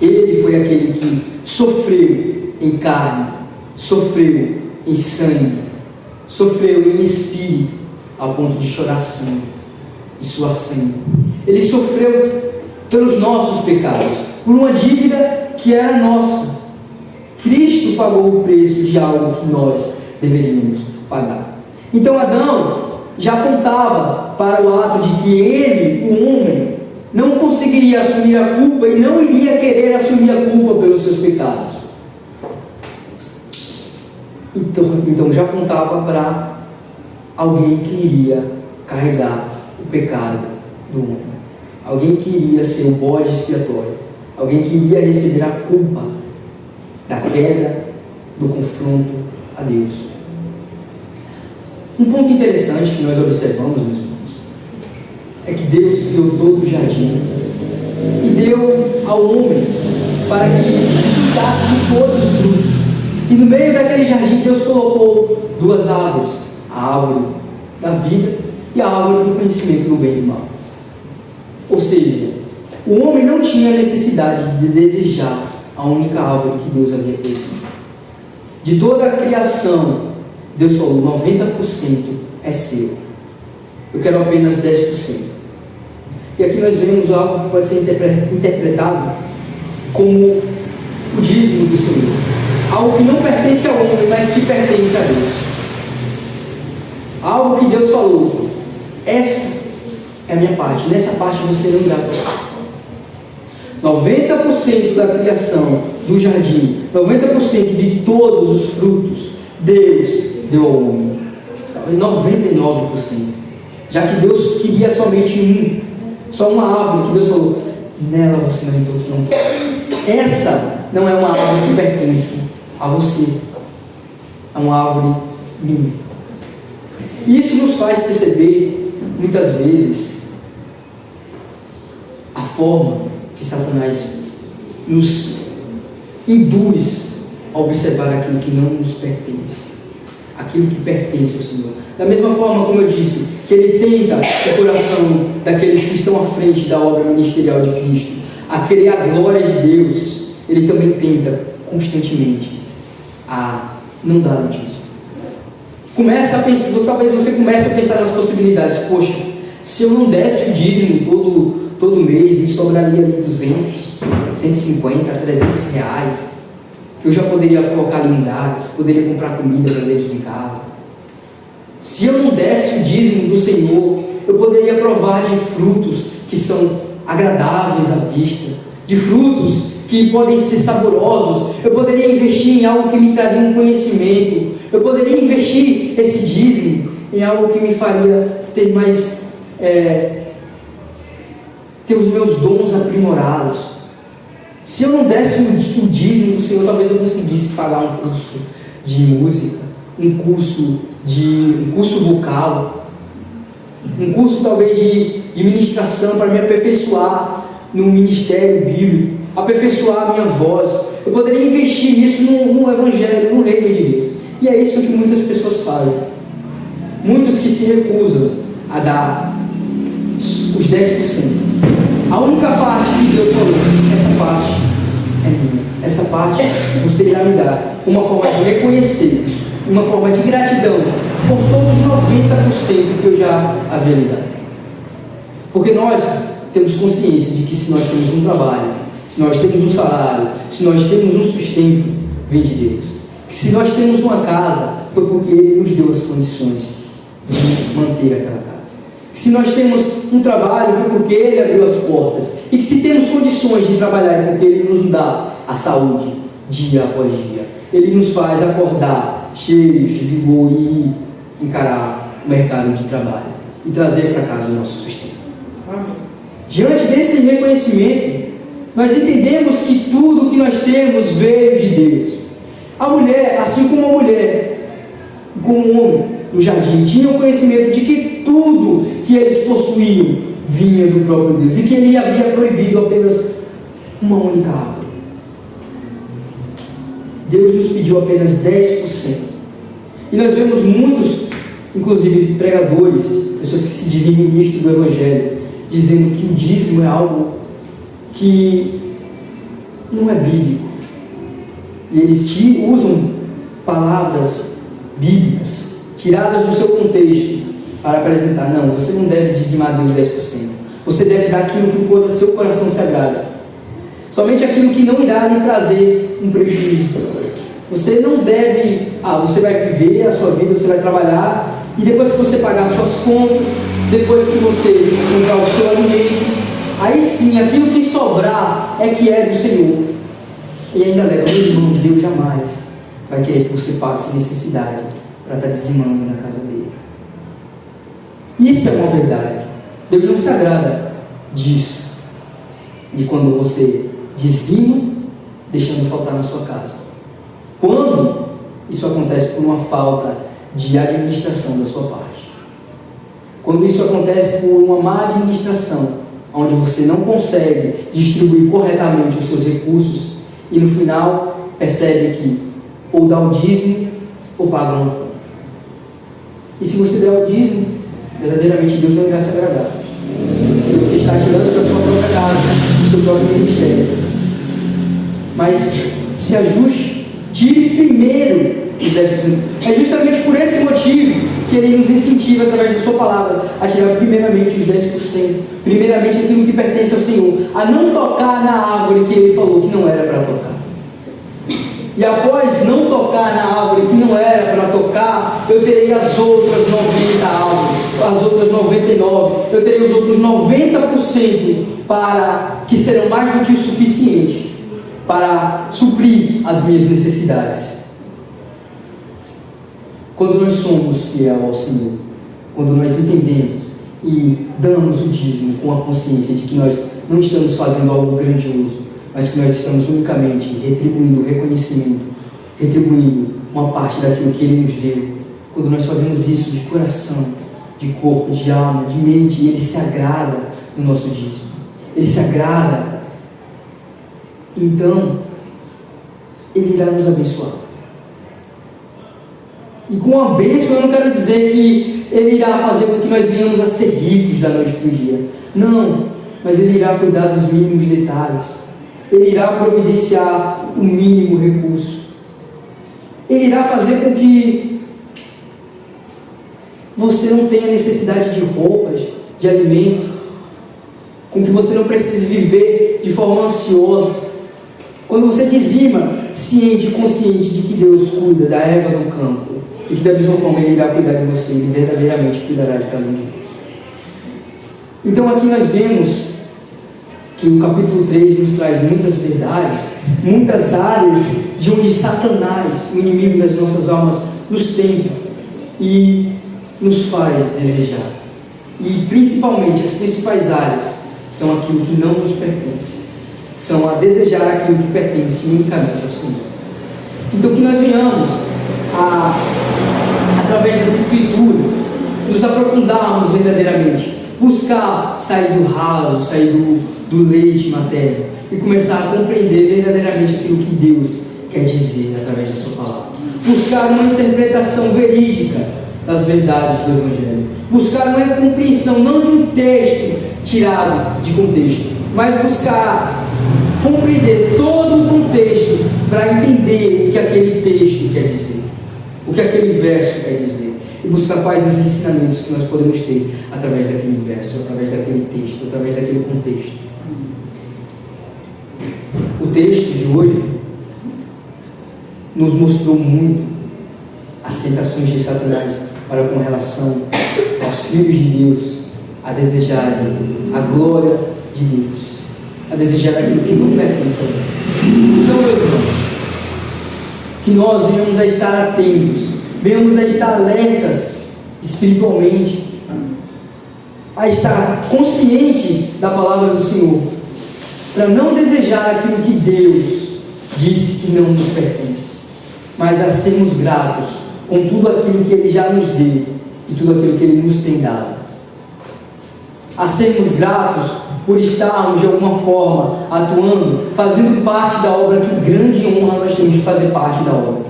[SPEAKER 1] ele foi aquele que sofreu em carne, sofreu em sangue, sofreu em espírito, ao ponto de chorar sangue e suar sangue. Ele sofreu pelos nossos pecados, por uma dívida que era nossa. Cristo pagou o preço de algo que nós deveríamos pagar. Então Adão já apontava para o ato de que ele, o homem, não conseguiria assumir a culpa e não iria querer assumir a culpa pelos seus pecados. Então já apontava para alguém que iria carregar o pecado do homem, alguém que iria ser o bode expiatório, alguém que iria receber a culpa da queda, do confronto a Deus. Um ponto interessante que nós observamos, meus irmãos, é que Deus criou todo o jardim e deu ao homem para que desfrutasse de todos os frutos. E no meio daquele jardim Deus colocou duas árvores, a árvore da vida e a árvore do conhecimento do bem e do mal. Ou seja, o homem não tinha necessidade de desejar a única árvore que Deus havia proibido. De toda a criação, Deus falou: 90% é seu, eu quero apenas 10%. E aqui nós vemos algo que pode ser interpretado como o dízimo do Senhor, algo que não pertence ao homem, mas que pertence a Deus. Algo que Deus falou: essa é a minha parte. Nessa parte você não irá tocar. 90% da criação do jardim, 90% de todos os frutos, Deus deu ao homem. 99%. Já que Deus queria somente só uma árvore, que Deus falou, nela você não toca. Essa não é uma árvore que pertence a você. É uma árvore minha. E isso nos faz perceber, muitas vezes, a forma que Satanás nos induz a observar aquilo que não nos pertence, aquilo que pertence ao Senhor. Da mesma forma, como eu disse, que ele tenta o coração daqueles que estão à frente da obra ministerial de Cristo a querer a glória de Deus, ele também tenta constantemente a não dar o dízimo. Começa a pensar, talvez você comece a pensar nas possibilidades. Poxa, se eu não desse o dízimo todo mês, me sobraria ali 200, 150, 300 reais, que eu já poderia colocar ali em gás, poderia comprar comida para dentro de casa. Se eu não desse o dízimo do Senhor, eu poderia provar de frutos que são agradáveis à vista, de frutos que podem ser saborosos. Eu poderia investir em algo que me traria um conhecimento. Eu poderia investir esse dízimo em algo que me faria ter mais, ter os meus dons aprimorados. Se eu não desse o dízimo do Senhor, talvez eu conseguisse pagar um curso de música, um curso vocal, um curso talvez de ministração para me aperfeiçoar no ministério bíblico, aperfeiçoar a minha voz. Eu poderia investir isso no Evangelho, no reino de Deus. E é isso que muitas pessoas fazem. Muitos que se recusam a dar os 10%. A única parte que Deus falou, essa parte é minha. Essa parte você irá me dar. Uma forma de reconhecer, uma forma de gratidão por todos os 90% que eu já havia lhe dado. Porque nós temos consciência de que se nós temos um trabalho, se nós temos um salário, se nós temos um sustento, vem de Deus. Que se nós temos uma casa, foi porque Ele nos deu as condições de manter aquela casa. Que se nós temos um trabalho, foi porque Ele abriu as portas. E que se temos condições de trabalhar, é porque Ele nos dá a saúde dia após dia. Ele nos faz acordar cheios de vigor e encarar o mercado de trabalho e trazer para casa o nosso sustento. Diante desse reconhecimento, nós entendemos que tudo que nós temos veio de Deus. A mulher, assim como a mulher e como o homem no jardim, tinham conhecimento de que tudo que eles possuíam vinha do próprio Deus e que Ele havia proibido apenas uma única árvore. Deus nos pediu apenas 10%. E nós vemos muitos, inclusive pregadores, pessoas que se dizem ministros do Evangelho, dizendo que o dízimo é algo que não é bíblico. E eles usam palavras bíblicas, tiradas do seu contexto, para apresentar, não, você não deve dizimar Deus 10%. Você deve dar aquilo que o seu coração se agrada. Somente aquilo que não irá lhe trazer um prejuízo. Você não deve, você vai viver a sua vida, você vai trabalhar, e depois que você pagar as suas contas, depois que você comprar o seu alimento, aí sim, aquilo que sobrar é que é do Senhor. E ainda leva, meu irmão, Deus jamais vai querer que você passe necessidade para estar dizimando na casa dele. Isso é uma verdade. Deus não se agrada disso, de quando você dizima, deixando faltar na sua casa. Quando isso acontece por uma falta de administração da sua parte. Quando isso acontece por uma má administração, onde você não consegue distribuir corretamente os seus recursos e no final percebe que ou dá o dízimo ou paga uma conta. E se você der o dízimo, verdadeiramente Deus não irá se agradar. Porque você está tirando da sua própria casa, do seu próprio ministério. Mas se ajuste, tire primeiro os 10%. É justamente por esse motivo que Ele nos incentiva, através da sua palavra, a tirar primeiramente os 10%, primeiramente aquilo que pertence ao Senhor, a não tocar na árvore que Ele falou que não era para tocar. E após não tocar na árvore que não era para tocar, eu terei as outras 90 árvores as outras 99%, eu terei os outros 90% que serão mais do que o suficiente para suprir as minhas necessidades. Quando nós somos fiel ao Senhor, quando nós entendemos e damos o dízimo com a consciência de que nós não estamos fazendo algo grandioso, mas que nós estamos unicamente retribuindo o reconhecimento, retribuindo uma parte daquilo que Ele nos deu. Quando nós fazemos isso de coração, de corpo, de alma, de mente, Ele se agrada no nosso dízimo. Ele se agrada. Então, Ele irá nos abençoar. E com a bênção eu não quero dizer que Ele irá fazer com que nós venhamos a ser ricos da noite para o dia. Não, mas Ele irá cuidar dos mínimos detalhes. Ele irá providenciar o mínimo recurso. Ele irá fazer com que você não tenha necessidade de roupas, de alimento, com que você não precise viver de forma ansiosa. Quando você dizima, ciente e consciente de que Deus cuida da erva do campo, e que da mesma forma Ele irá cuidar de você, Ele verdadeiramente cuidará de cada um de nós. Então aqui nós vemos que o capítulo 3 nos traz muitas verdades, muitas áreas de onde Satanás, o inimigo das nossas almas, nos tenta e nos faz desejar. E principalmente as principais áreas são aquilo que não nos pertence, são a desejar aquilo que pertence unicamente ao Senhor. Então que nós venhamos através das Escrituras, nos aprofundarmos verdadeiramente, buscar sair do raso, sair do leite materno e começar a compreender verdadeiramente aquilo que Deus quer dizer através da sua palavra. Buscar uma interpretação verídica das verdades do Evangelho. Buscar uma compreensão não de um texto tirado de contexto, mas buscar compreender todo o contexto para entender o que aquele texto quer dizer, o que aquele verso quer dizer, e buscar quais os ensinamentos que nós podemos ter através daquele verso, através daquele texto, através daquele contexto. O texto de hoje nos mostrou muito as tentações de Satanás para com relação aos filhos de Deus a desejarem a glória de Deus, a desejar aquilo que não pertence a Deus. Então, meus irmãos, que nós venhamos a estar atentos, venhamos a estar alertas espiritualmente, a estar consciente da palavra do Senhor, para não desejar aquilo que Deus disse que não nos pertence, mas a sermos gratos com tudo aquilo que Ele já nos deu e tudo aquilo que Ele nos tem dado. A sermos gratos por estarmos de alguma forma atuando, fazendo parte da obra. Que grande honra nós temos de fazer parte da obra.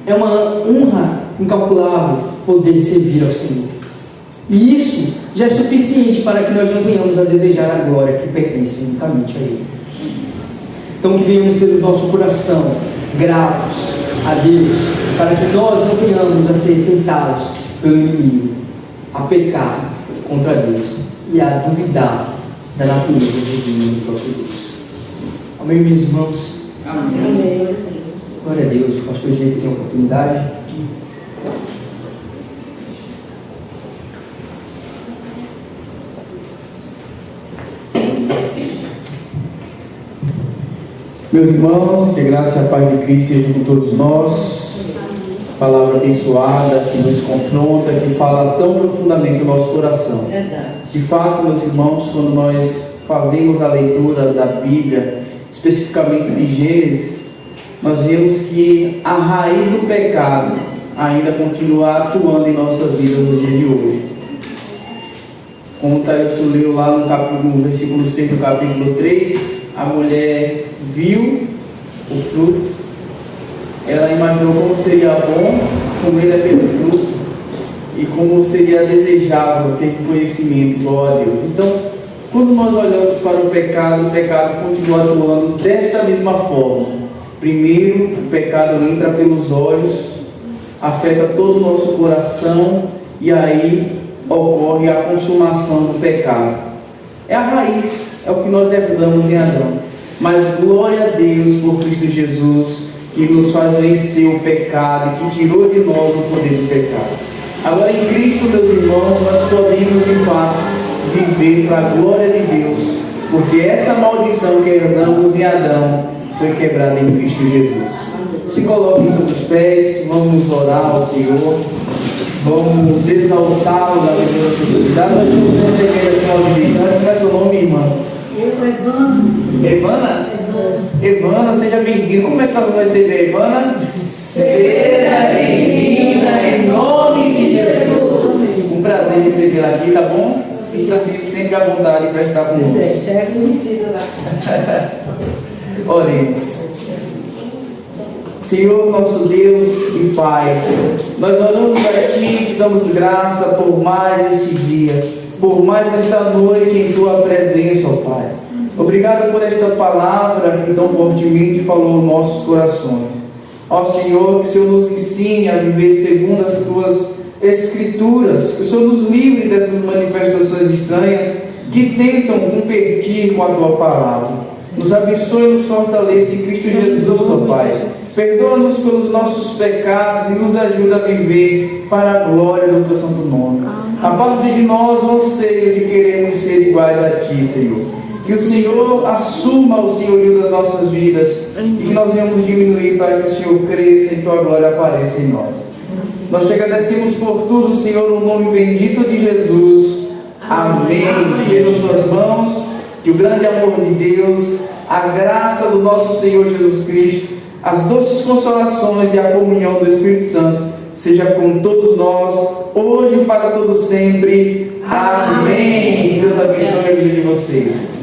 [SPEAKER 1] É uma honra incalculável poder servir ao Senhor. E isso já é suficiente para que nós não venhamos a desejar a glória que pertence unicamente a Ele. Então que venhamos ter o nosso coração gratos a Deus, para que nós não venhamos a ser tentados pelo inimigo, a pecar contra Deus e a duvidar da natureza divina do próprio Deus. Amém, meus irmãos?
[SPEAKER 2] Amém.
[SPEAKER 1] Glória a Deus. O pastor Diego tem a oportunidade.
[SPEAKER 3] Meus irmãos, que a graça e a paz de Cristo sejam com todos nós. Palavra abençoada, que nos confronta, que fala tão profundamente o nosso coração. De fato, meus irmãos, quando nós fazemos a leitura da Bíblia, especificamente de Gênesis, nós vemos que a raiz do pecado ainda continua atuando em nossas vidas no dia de hoje. Como Tailson leu lá no versículo 6 do capítulo 3, a mulher viu o fruto, ela imaginou como seria bom comer aquele fruto e como seria desejável ter conhecimento igual a Deus. Então, quando nós olhamos para o pecado continua atuando desta mesma forma. Primeiro, o pecado entra pelos olhos, afeta todo o nosso coração e aí ocorre a consumação do pecado. É a raiz, é o que nós herdamos em Adão. Mas glória a Deus por Cristo Jesus, que nos faz vencer o pecado, que tirou de nós o poder do pecado. Agora em Cristo, meus irmãos, nós podemos de fato viver para a glória de Deus, porque essa maldição que herdamos em Adão foi quebrada em Cristo Jesus. Se coloquem sobre os pés, vamos orar ao Senhor, vamos exaltá-lo na vida da sociedade. Nós vamos receber aqui uma visita. Qual é o seu nome, irmã? Evana? Evana, seja bem-vinda. Como é que nós vamos receber, Evana? Seja bem-vinda em nome de Jesus. Um prazer recebê-la aqui, tá bom? Sinta-se sempre à vontade para estar conosco.
[SPEAKER 2] Já é conhecida lá.
[SPEAKER 3] Oremos. Senhor, nosso Deus e Pai, nós oramos a Ti e Te damos graça por mais este dia, por mais esta noite em Tua presença, ó Pai. Obrigado por esta palavra que tão fortemente falou nos nossos corações. Ó Senhor, que o Senhor nos ensine a viver segundo as Tuas Escrituras, que o Senhor nos livre dessas manifestações estranhas que tentam competir com a Tua palavra. Nos abençoe e nos fortaleça em Cristo Jesus, ó Pai. Perdoa-nos pelos nossos pecados e nos ajuda a viver para a glória do Teu santo nome. Aparta de nós o anseio de queremos ser iguais a Ti, Senhor. Que o Senhor assuma o senhorio das nossas vidas e que nós venhamos diminuir para que o Senhor cresça e Tua glória apareça em nós. Nós te agradecemos por tudo, Senhor, no nome bendito de Jesus. Amém. Estenda suas mãos, que o grande amor de Deus, a graça do nosso Senhor Jesus Cristo, as doces consolações e a comunhão do Espírito Santo seja com todos nós, hoje e para todo sempre. Amém. Que Deus abençoe a vida de vocês.